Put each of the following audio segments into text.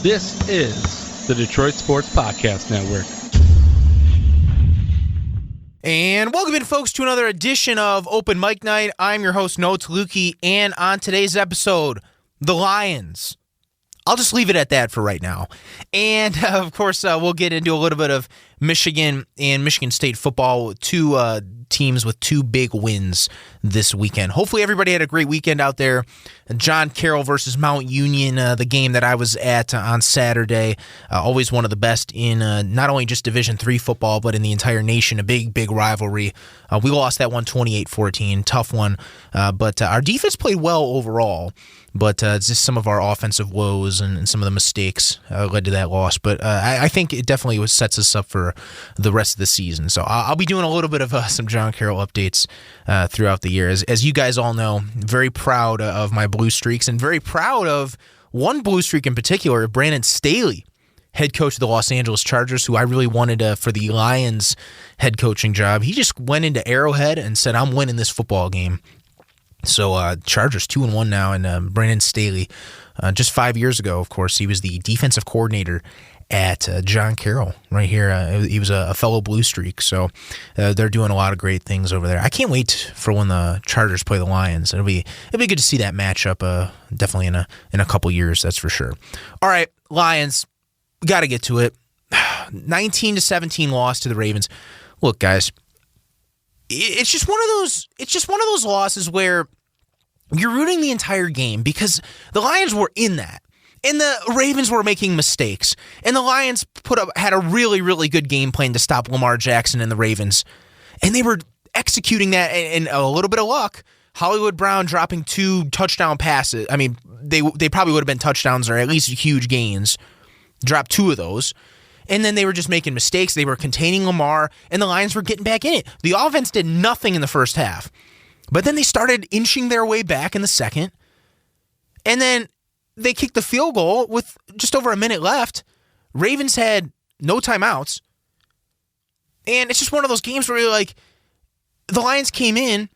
This is the Detroit Sports Podcast Network. And welcome in, folks, to another edition of Open Mic Night. I'm your host, Noah Taluki, and on today's episode, the Lions. I'll just leave it at that for right now. And, of course, we'll get into a little bit of Michigan and Michigan State football, two teams with two big wins this weekend. Hopefully everybody had a great weekend out there. John Carroll versus Mount Union, the game that I was at on Saturday, always one of the best in not only just Division III football, but in the entire nation, a big rivalry. We lost that one 28-14, tough one, but our defense played well overall. But just some of our offensive woes and some of the mistakes led to that loss. But I think it definitely sets us up for the rest of the season. So I'll be doing a little bit of some John Carroll updates throughout the year. As you guys all know, very proud of my Blue Streaks and very proud of one Blue Streak in particular, Brandon Staley, head coach of the Los Angeles Chargers, who I really wanted for the Lions head coaching job. He just went into Arrowhead and said, I'm winning this football game. So Chargers 2-1 now, and Brandon Staley, just 5 years ago, of course, he was the defensive coordinator at John Carroll right here. He was a fellow Blue Streak, so they're doing a lot of great things over there. I can't wait for when the Chargers play the Lions. It'll be good to see that matchup. Definitely in a couple years, that's for sure. All right, Lions, got to get to it. 19-17 loss to the Ravens. Look, guys. It's just one of those losses where you're rooting the entire game because the Lions were in that, and the Ravens were making mistakes, and the Lions had a really good game plan to stop Lamar Jackson and the Ravens, and they were executing that, and a little bit of luck. Hollywood Brown dropping 2 touchdown passes. I mean, they probably would have been touchdowns or at least huge gains. Dropped 2 of those. And then they were just making mistakes. They were containing Lamar, and the Lions were getting back in it. The offense did nothing in the first half. But then they started inching their way back in the second. And then they kicked the field goal with just over a minute left. Ravens had no timeouts. And it's just one of those games where you're like, the Lions came in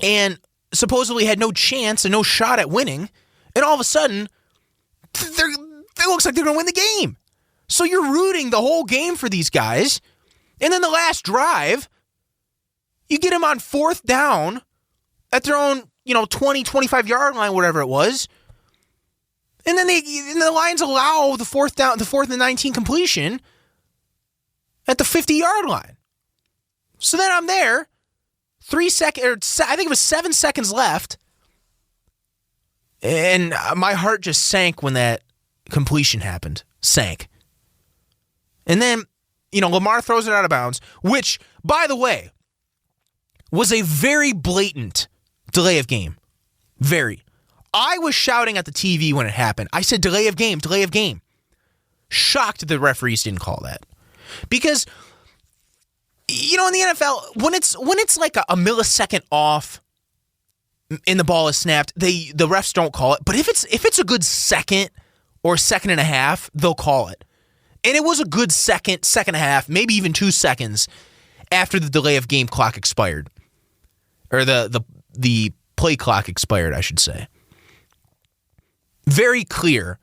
and supposedly had no chance and no shot at winning. And all of a sudden, it looks like they're going to win the game. So you're rooting the whole game for these guys. And then the last drive, you get them on 4th down at their own, 20, 25-yard line, whatever it was. And then the Lions allow the 4th and 19 completion at the 50-yard line. So then I'm there, 3 seconds, I think it was 7 seconds left. And my heart just sank when that completion happened. Sank. And then, Lamar throws it out of bounds, which, by the way, was a very blatant delay of game. Very. I was shouting at the TV when it happened. I said, delay of game. Shocked the referees didn't call that. Because, in the NFL, when it's like a millisecond off and the ball is snapped, the refs don't call it. But if it's a good second or second and a half, they'll call it. And it was a good second and a half, maybe even 2 seconds after the delay of game clock expired. Or the play clock expired, I should say. Very clear.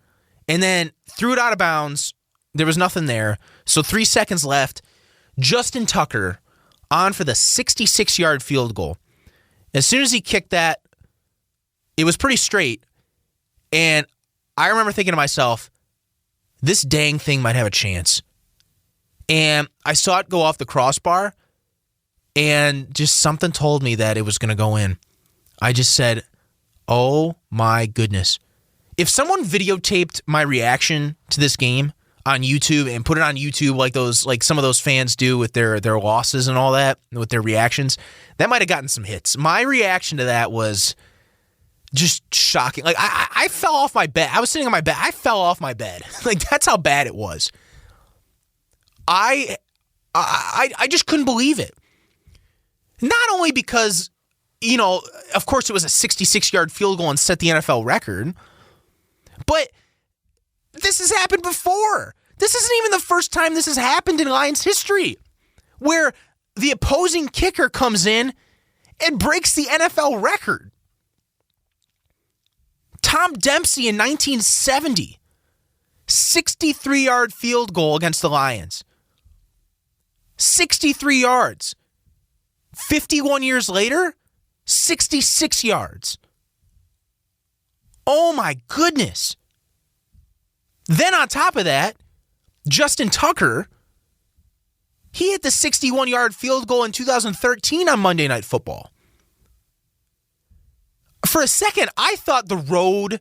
And then threw it out of bounds. There was nothing there. So 3 seconds left. Justin Tucker on for the 66-yard field goal. As soon as he kicked that, it was pretty straight. And I remember thinking to myself, this dang thing might have a chance. And I saw it go off the crossbar, and just something told me that it was going to go in. I just said, oh my goodness. If someone videotaped my reaction to this game on YouTube and put it on YouTube like some of those fans do with their losses and all that, with their reactions, that might have gotten some hits. My reaction to that was just shocking. Like, I fell off my bed. I was sitting on my bed. I fell off my bed. Like, that's how bad it was. I just couldn't believe it. Not only because, of course it was a 66-yard field goal and set the NFL record, but this has happened before. This isn't even the first time this has happened in Lions history, where the opposing kicker comes in and breaks the NFL record. Tom Dempsey in 1970 63-yard field goal against the Lions. 63 yards. 51 years later, 66 yards. Oh my goodness. Then on top of that, Justin Tucker, he hit the 61-yard field goal in 2013 on Monday Night Football. For a second, I thought the road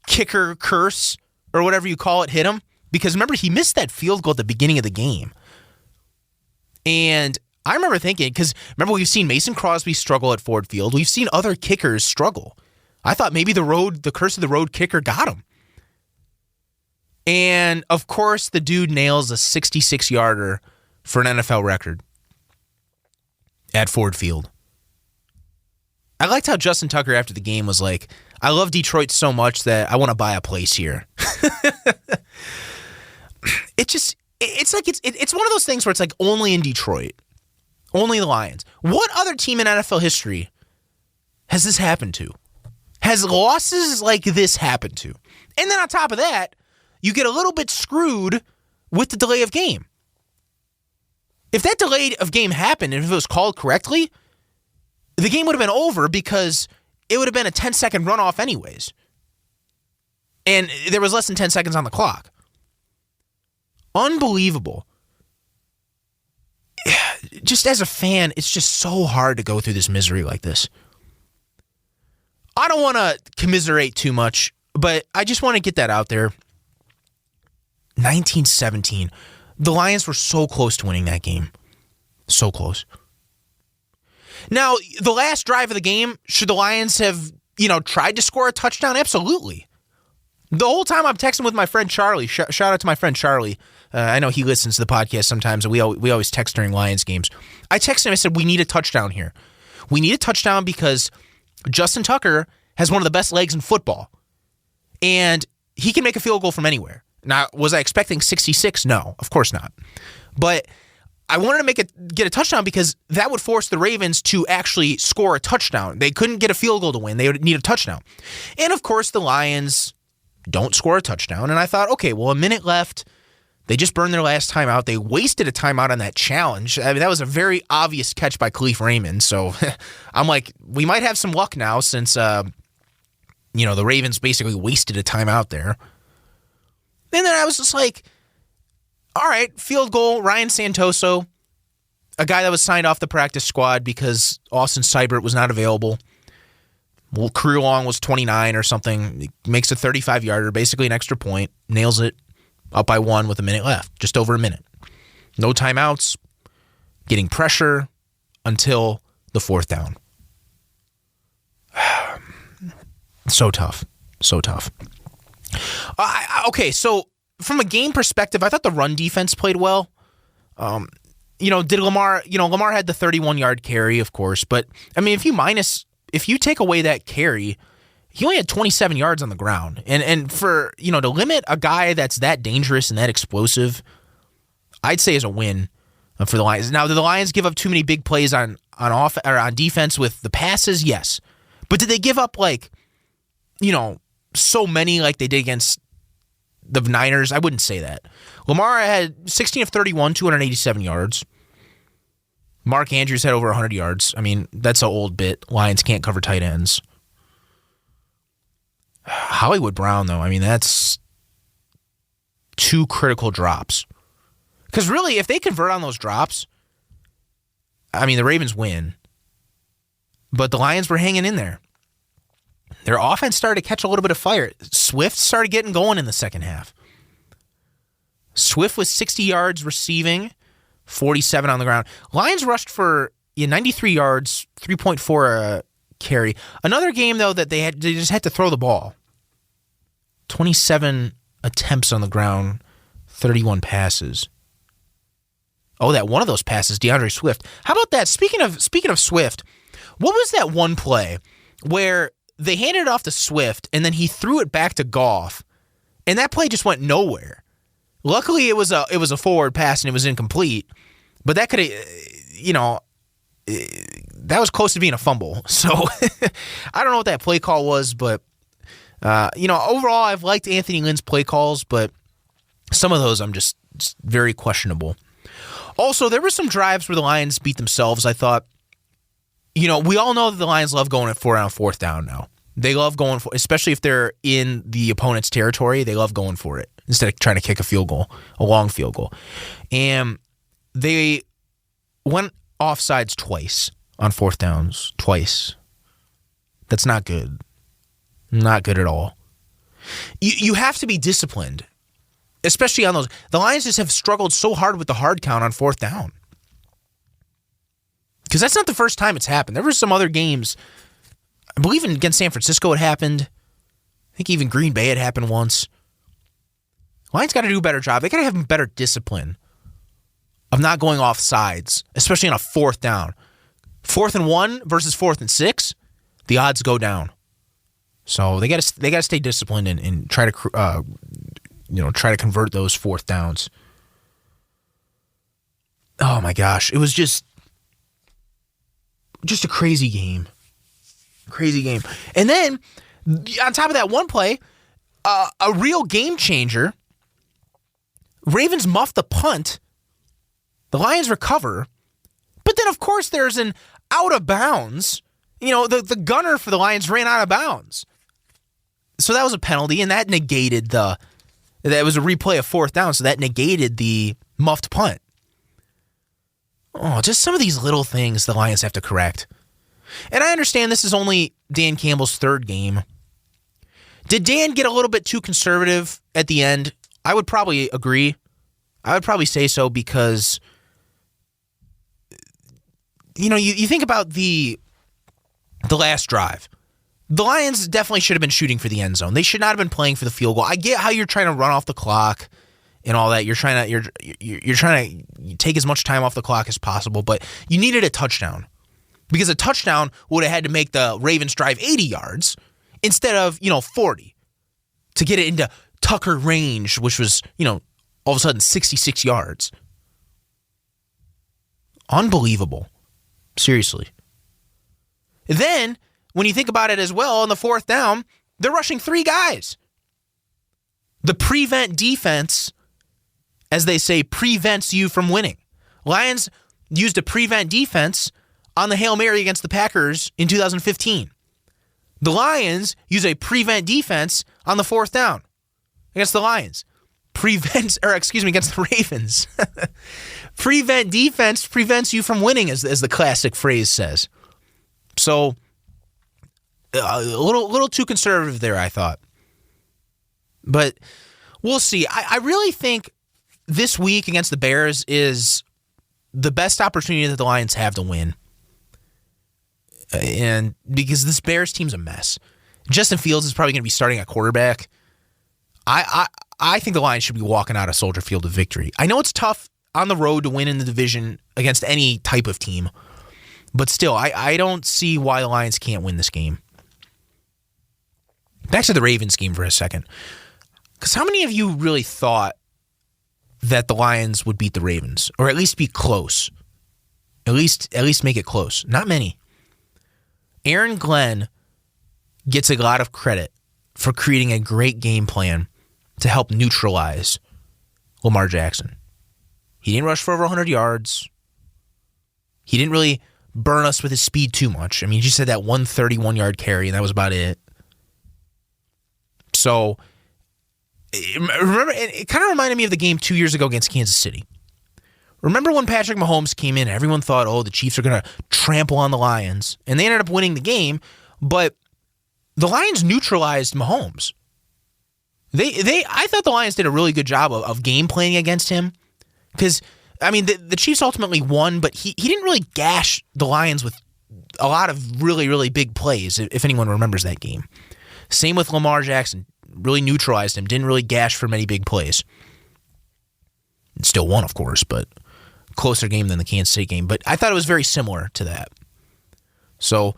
kicker curse, or whatever you call it, hit him. Because remember, he missed that field goal at the beginning of the game. And I remember thinking, because remember, we've seen Mason Crosby struggle at Ford Field. We've seen other kickers struggle. I thought maybe the curse of the road kicker got him. And, of course, the dude nails a 66-yarder for an NFL record at Ford Field. I liked how Justin Tucker after the game was like, I love Detroit so much that I want to buy a place here. It's one of those things where it's like only in Detroit. Only the Lions. What other team in NFL history has this happened to? Has losses like this happened to? And then on top of that, you get a little bit screwed with the delay of game. If that delay of game happened and if it was called correctly, the game would have been over because it would have been a 10-second runoff anyways. And there was less than 10 seconds on the clock. Unbelievable. Just as a fan, it's just so hard to go through this misery like this. I don't want to commiserate too much, but I just want to get that out there. 1917. The Lions were so close to winning that game. So close. Now, the last drive of the game, should the Lions have, tried to score a touchdown? Absolutely. The whole time I'm texting with my friend Charlie. Shout out to my friend Charlie. I know he listens to the podcast sometimes, and we always text during Lions games. I texted him. I said, we need a touchdown here. We need a touchdown because Justin Tucker has one of the best legs in football, and he can make a field goal from anywhere. Now, was I expecting 66? No, of course not. But I wanted to get a touchdown because that would force the Ravens to actually score a touchdown. They couldn't get a field goal to win. They would need a touchdown. And, of course, the Lions don't score a touchdown. And I thought, okay, well, a minute left. They just burned their last timeout. They wasted a timeout on that challenge. I mean, that was a very obvious catch by Khalif Raymond. So I'm like, we might have some luck now since, the Ravens basically wasted a timeout there. And then I was just like, all right, field goal, Ryan Santoso, a guy that was signed off the practice squad because Austin Seibert was not available. Well, career long was 29 or something. He makes a 35-yarder, basically an extra point, nails it, up by one with a minute left, just over a minute. No timeouts, getting pressure until the fourth down. So tough. So tough. Okay, so from a game perspective, I thought the run defense played well. Did Lamar, Lamar had the 31-yard carry, of course, but I mean, if you take away that carry, he only had 27 yards on the ground. And for, to limit a guy that's that dangerous and that explosive, I'd say is a win for the Lions. Now, did the Lions give up too many big plays on defense with the passes? Yes. But did they give up so many like they did against the Niners? I wouldn't say that. Lamar had 16 of 31, 287 yards. Mark Andrews had over 100 yards. I mean, that's an old bit. Lions can't cover tight ends. Hollywood Brown, though, I mean, that's two critical drops. Because really, if they convert on those drops, I mean, the Ravens win. But the Lions were hanging in there. Their offense started to catch a little bit of fire. Swift started getting going in the second half. Swift was 60 yards receiving, 47 on the ground. Lions rushed for 93 yards, 3.4 carry. Another game, though, that they just had to throw the ball. 27 attempts on the ground, 31 passes. Oh, that one of those passes, DeAndre Swift. How about that? Speaking of Swift, what was that one play where they handed it off to Swift and then he threw it back to Goff, and that play just went nowhere? Luckily, it was a forward pass and it was incomplete, but that could have, that was close to being a fumble. So I don't know what that play call was, but overall, I've liked Anthony Lynn's play calls, but Some of those I'm just very questionable. Also, there were some drives where the Lions beat themselves. I thought, we all know that the Lions love going for it on fourth down now. They love going for, especially if they're in the opponent's territory, they love going for it instead of trying to kick a long field goal. And they went offsides twice on fourth downs, twice. That's not good. Not good at all. You have to be disciplined, especially on those. The Lions just have struggled so hard with the hard count on fourth down. Because that's not the first time it's happened. There were some other games, I believe against San Francisco it happened. I think even Green Bay it happened once. Lions got to do a better job. They got to have better discipline of not going off sides, especially on a fourth down. 4th and 1 versus 4th and 6, the odds go down. So they got to stay disciplined and try to try to convert those fourth downs. Oh my gosh, it was just a crazy game. Crazy game. And then, on top of that one play, a real game changer. Ravens muff the punt. The Lions recover. But then, of course, there's an out of bounds. The gunner for the Lions ran out of bounds. So that was a penalty, and that negated that was a replay of fourth down, so that negated the muffed punt. Oh, just some of these little things the Lions have to correct. And I understand this is only Dan Campbell's third game. Did Dan get a little bit too conservative at the end? I would probably agree. I would probably say so because, you think about the last drive. The Lions definitely should have been shooting for the end zone. They should not have been playing for the field goal. I get how you're trying to run off the clock and all that. You're trying to take as much time off the clock as possible, but you needed a touchdown. Because a touchdown would have had to make the Ravens drive 80 yards instead of, 40 to get it into Tucker range, which was, all of a sudden 66 yards. Unbelievable. Seriously. Then, when you think about it as well, on the fourth down, they're rushing 3 guys. The prevent defense, as they say, prevents you from winning. Lions used a prevent defense on the Hail Mary against the Packers in 2015. The Lions use a prevent defense on the fourth down against the Lions. Against the Ravens. Prevent defense prevents you from winning, as the classic phrase says. So, a little too conservative there, I thought. But we'll see. I really think this week against the Bears is the best opportunity that the Lions have to win. And because this Bears team's a mess. Justin Fields is probably going to be starting at quarterback. I think the Lions should be walking out of Soldier Field with victory. I know it's tough on the road to win in the division against any type of team. But still, I don't see why the Lions can't win this game. Back to the Ravens game for a second. Because how many of you really thought that the Lions would beat the Ravens? Or at least be close? At least make it close. Not many. Aaron Glenn gets a lot of credit for creating a great game plan to help neutralize Lamar Jackson. He didn't rush for over 100 yards. He didn't really burn us with his speed too much. I mean, he just had that 131-yard carry, and that was about it. So, remember, it kind of reminded me of the game 2 years ago against Kansas City. Remember when Patrick Mahomes came in, everyone thought, the Chiefs are going to trample on the Lions, and they ended up winning the game, but the Lions neutralized Mahomes. I thought the Lions did a really good job of game planning against him, because I mean, the Chiefs ultimately won, but he didn't really gash the Lions with a lot of really, really big plays, if anyone remembers that game. Same with Lamar Jackson. Really neutralized him. Didn't really gash for many big plays. Still won, of course, but closer game than the Kansas City game. But I thought it was very similar to that. So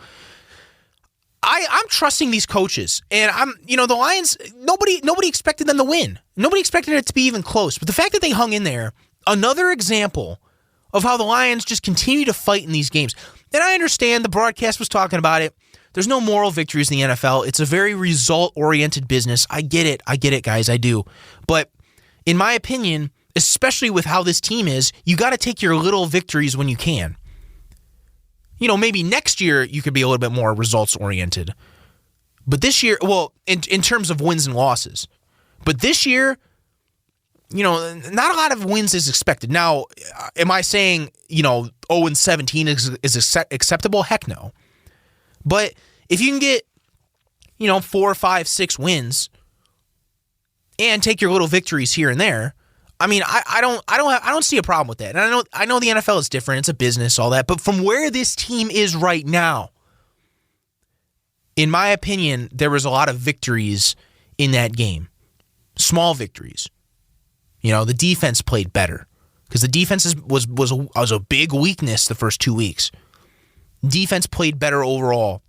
I'm trusting these coaches. And the Lions, nobody expected them to win. Nobody expected it to be even close. But the fact that they hung in there, another example of how the Lions just continue to fight in these games. And I understand the broadcast was talking about it. There's no moral victories in the NFL. It's a very result-oriented business. I get it, guys. I do. But in my opinion, especially with how this team is, you got to take your little victories when you can. Maybe next year you could be a little bit more results-oriented. But this year, well, in terms of wins and losses. But this year, not a lot of wins is expected. Now, am I saying, 0-17 is acceptable? Heck no. But if you can get, 4, 5, 6 wins and take your little victories here and there, I mean, I don't see a problem with that. And I know the NFL is different. It's a business, all that. But from where this team is right now, in my opinion, there was a lot of victories in that game. Small victories. The defense played better because the defense was a big weakness the first 2 weeks. Defense played better overall.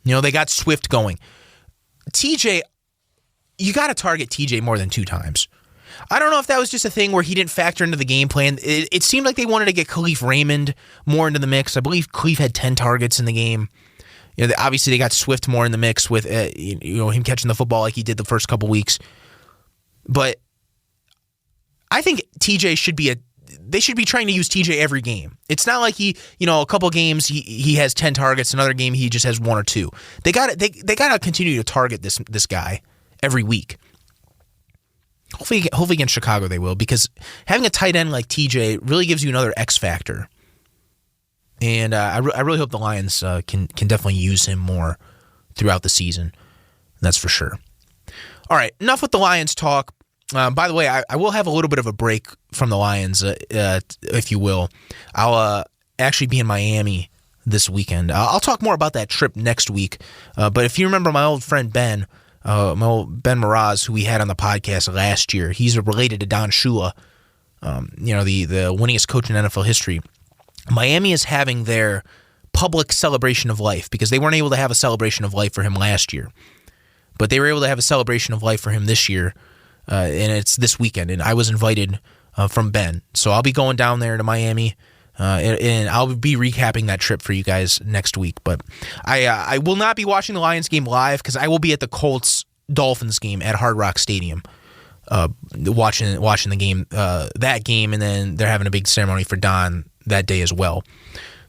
They got Swift going. TJ, you got to target TJ more than 2 times. I don't know if that was just a thing where he didn't factor into the game plan. It seemed like they wanted to get Khalif Raymond more into the mix. I believe Khalif had 10 targets in the game. Obviously, they got Swift more in the mix with him catching the football like he did the first couple weeks. But I think TJ they should be trying to use TJ every game. It's not like a couple games he has 10 targets, another game he just has 1 or 2. They got to continue to target this guy every week. Hopefully against Chicago they will, because having a tight end like TJ really gives you another X factor. And I really hope the Lions can definitely use him more throughout the season. That's for sure. All right, enough with the Lions talk. By the way, I will have a little bit of a break from the Lions, if you will. I'll actually be in Miami this weekend. I'll talk more about that trip next week. But if you remember my old friend Ben, my old Ben Mraz, who we had on the podcast last year, he's related to Don Shula, the winningest coach in NFL history. Miami is having their public celebration of life because they weren't able to have a celebration of life for him last year. But they were able to have a celebration of life for him this year, and it's this weekend. And I was invited from Ben. So I'll be going down there to Miami, and I'll be recapping that trip for you guys next week. But I will not be watching the Lions game live because I will be at the Colts-Dolphins game at Hard Rock Stadium, watching the game, that game, and then they're having a big ceremony for Don that day as well.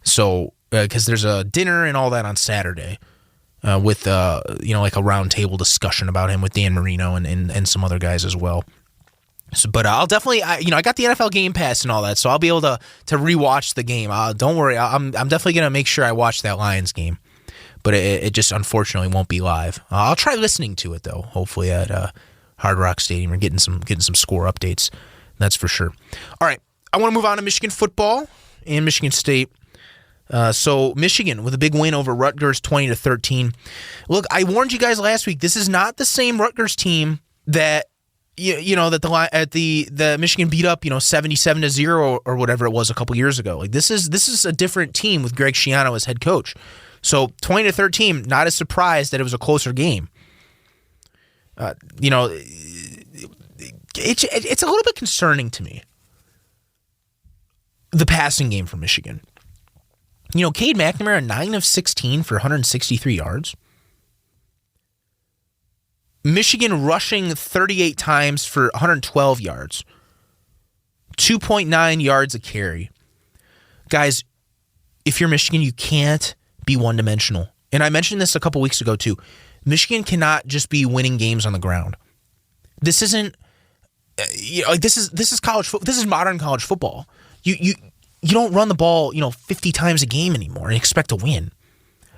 So because there's a dinner and all that on Saturday with like a round table discussion about him with Dan Marino and some other guys as well. So, but I'll definitely, I got the NFL Game Pass and all that, so I'll be able to rewatch the game. Don't worry, I'm definitely gonna make sure I watch that Lions game, but it just unfortunately won't be live. I'll try listening to it though, hopefully at Hard Rock Stadium, or getting some score updates. That's for sure. All right, I want to move on to Michigan football and Michigan State. So Michigan with a big win over Rutgers, 20-13. Look, I warned you guys last week. This is not the same Rutgers team that the Michigan beat up 77-0 or whatever it was a couple years ago. Like this is a different team with Greg Schiano as head coach. So 20-13, not as surprised that it was a closer game. It's a little bit concerning to me, the passing game for Michigan. Cade McNamara, 9 of 16 for 163 yards. Michigan rushing 38 times for 112 yards. 2.9 yards a carry. Guys, if you're Michigan, you can't be one-dimensional. And I mentioned this a couple weeks ago too. Michigan cannot just be winning games on the ground. This isn't this is college football. This is modern college football. You don't run the ball, 50 times a game anymore and expect to win,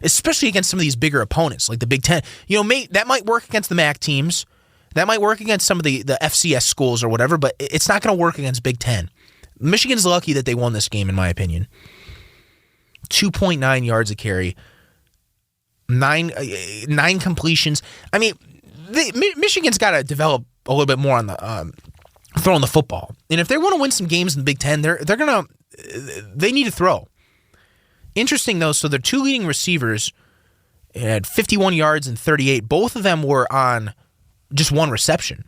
especially against some of these bigger opponents like the Big Ten. That might work against the MAC teams. That might work against some of the FCS schools or whatever, but it's not going to work against Big Ten. Michigan's lucky that they won this game, in my opinion. 2.9 yards a carry. Nine completions. I mean, Michigan's got to develop a little bit more on the throwing the football. And if they want to win some games in the Big Ten, they need to throw. Interesting though, so their two leading receivers had 51 yards and 38. Both of them were on just one reception.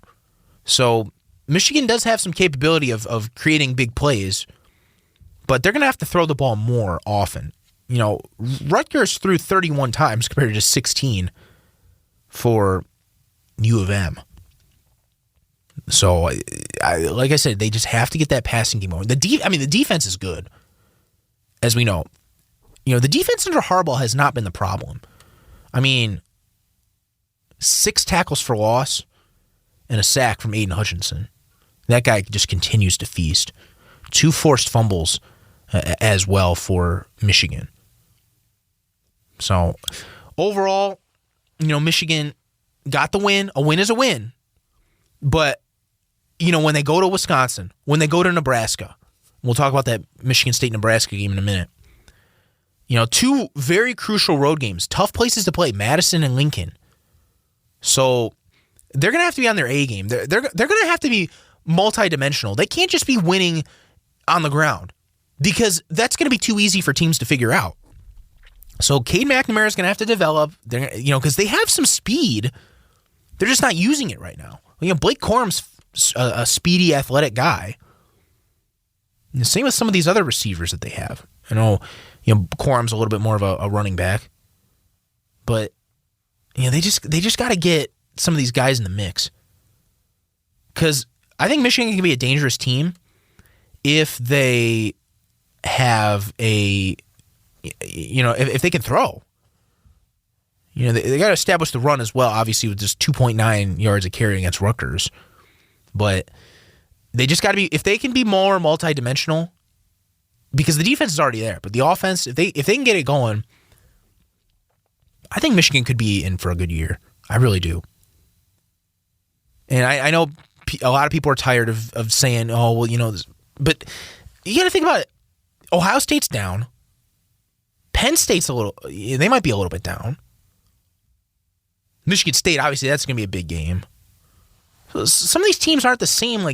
So Michigan does have some capability of creating big plays, but they're going to have to throw the ball more often. Rutgers threw 31 times compared to just 16 for U of M. So, like I said, they just have to get that passing game going. The defense is good, as we know. The defense under Harbaugh has not been the problem. 6 tackles for loss and a sack from Aiden Hutchinson. That guy just continues to feast. 2 forced fumbles as well for Michigan. So, overall, Michigan got the win. A win is a win. But, when they go to Wisconsin, when they go to Nebraska, we'll talk about that Michigan State-Nebraska game in a minute. 2 very crucial road games. Tough places to play, Madison and Lincoln. So they're going to have to be on their A game. They're going to have to be multidimensional. They can't just be winning on the ground because that's going to be too easy for teams to figure out. So Cade McNamara is going to have to develop, because they have some speed. They're just not using it right now. Blake Corum's a speedy, athletic guy. And the same with some of these other receivers that they have. I know, Corum's a little bit more of a running back, but they just got to get some of these guys in the mix. Because I think Michigan can be a dangerous team if they have if they can throw. They got to establish the run as well, obviously, with just 2.9 yards a carry against Rutgers. But they just got to be, if they can be more multidimensional, because the defense is already there, but the offense, if they can get it going, I think Michigan could be in for a good year. I really do. And I know a lot of people are tired of saying, oh, well, but you got to think about it. Ohio State's down. Penn State's they might be a little bit down. Michigan State, obviously, that's going to be a big game. So some of these teams aren't the same.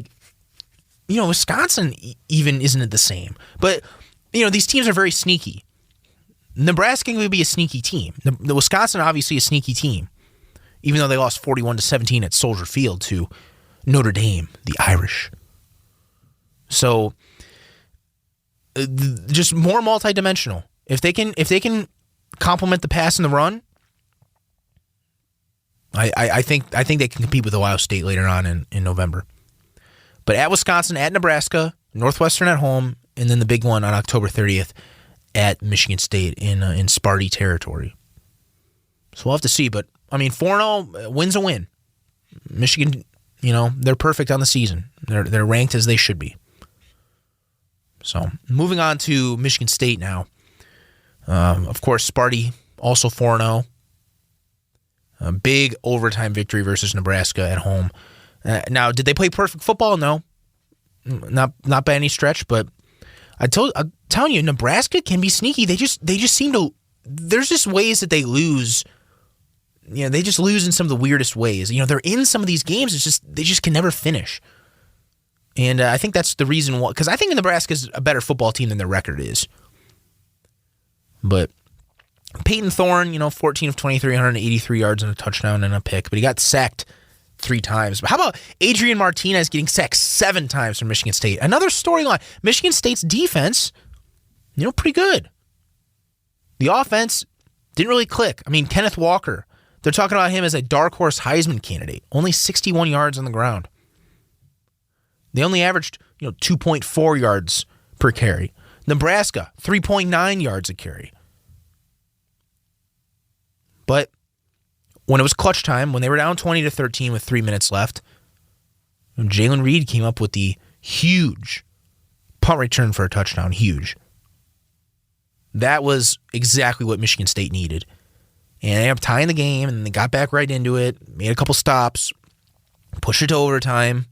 Wisconsin even isn't the same. But, these teams are very sneaky. Nebraska would be a sneaky team. The Wisconsin, obviously, a sneaky team. Even though they lost 41-17 at Soldier Field to Notre Dame, the Irish. So, just more multidimensional. If they can complement the pass and the run, I think they can compete with Ohio State later on in November. But at Wisconsin, at Nebraska, Northwestern at home, and then the big one on October 30th at Michigan State in Sparty territory. So we'll have to see. But 4-0 win's a win. Michigan, they're perfect on the season. They're ranked as they should be. So moving on to Michigan State now. Of course, Sparty also 4-0. A big overtime victory versus Nebraska at home. Now, did they play perfect football? No, not by any stretch. But I'm telling you, Nebraska can be sneaky. They just seem to. There's just ways that they lose. They just lose in some of the weirdest ways. They're in some of these games. It's just they just can never finish. And I think that's the reason why. Because I think Nebraska is a better football team than their record is. But Peyton Thorne, 14 of 23, 183 yards and a touchdown and a pick. But he got sacked 3 times. But how about Adrian Martinez getting sacked 7 times from Michigan State? Another storyline. Michigan State's defense, pretty good. The offense didn't really click. Kenneth Walker, they're talking about him as a dark horse Heisman candidate. Only 61 yards on the ground. They only averaged, 2.4 yards per carry. Nebraska, 3.9 yards a carry. But when it was clutch time, when they were down 20-13 with 3 minutes left, Jalen Reed came up with the huge punt return for a touchdown. Huge. That was exactly what Michigan State needed. And they ended up tying the game, and they got back right into it, made a couple stops, pushed it to overtime,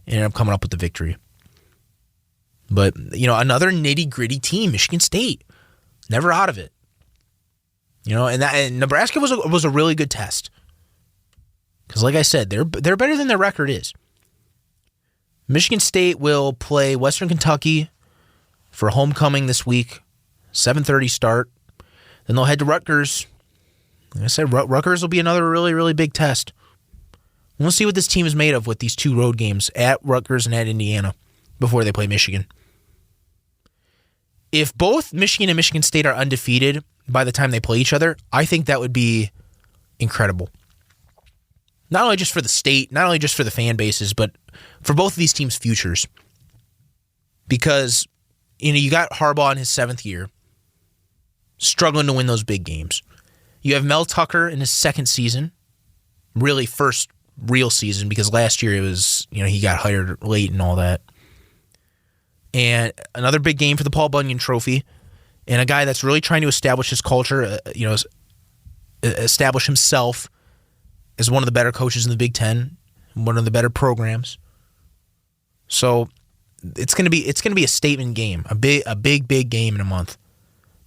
and ended up coming up with the victory. But, another nitty-gritty team, Michigan State. Never out of it. And Nebraska was a really good test. Because like I said, they're better than their record is. Michigan State will play Western Kentucky for homecoming this week. 7:30 start. Then they'll head to Rutgers. Like I said, Rutgers will be another really, really big test. We'll see what this team is made of with these 2 road games at Rutgers and at Indiana before they play Michigan. If both Michigan and Michigan State are undefeated by the time they play each other, I think that would be incredible. not only just for the state, not only just for the fan bases, but for both of these teams' futures. Because, you got Harbaugh in his 7th year, struggling to win those big games. You have Mel Tucker in his 2nd season, really first real season, because last year it was, he got hired late and all that. And another big game for the Paul Bunyan Trophy, and a guy that's really trying to establish his culture, establish himself as one of the better coaches in the Big Ten, one of the better programs. So it's gonna be a statement game, a big game in a month.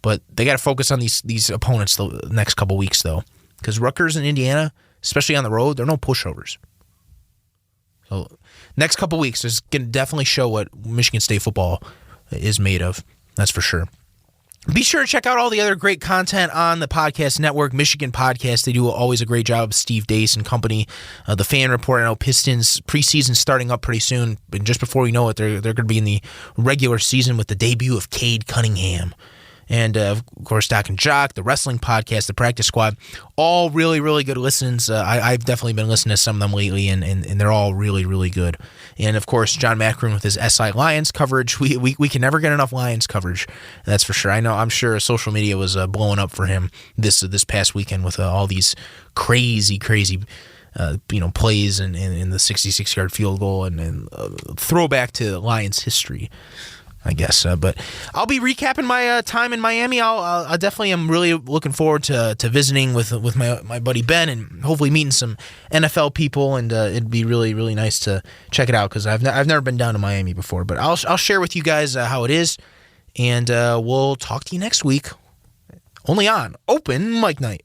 But they got to focus on these opponents the next couple weeks, though, because Rutgers and Indiana, especially on the road, they're no pushovers. So next couple weeks is going to definitely show what Michigan State football is made of. That's for sure. Be sure to check out all the other great content on the podcast network, Michigan Podcast. They do always a great job. Steve Dace and company. The Fan Report. I know Pistons preseason starting up pretty soon, and just before we know it, they're going to be in the regular season with the debut of Cade Cunningham. And, of course, Doc and Jock, the wrestling podcast, the Practice Squad, all really, really good listens. I've definitely been listening to some of them lately, and they're all really, really good. And, of course, John Macron with his SI Lions coverage. We can never get enough Lions coverage, that's for sure. I'm sure social media was blowing up for him this past weekend with all these crazy plays and the 66-yard field goal and throwback to Lions history, I guess. But I'll be recapping my time in Miami. I definitely am really looking forward to visiting with my buddy Ben and hopefully meeting some NFL people, and it'd be really, really nice to check it out because I've never been down to Miami before. But I'll share with you guys how it is, and we'll talk to you next week only on Open Mic Night.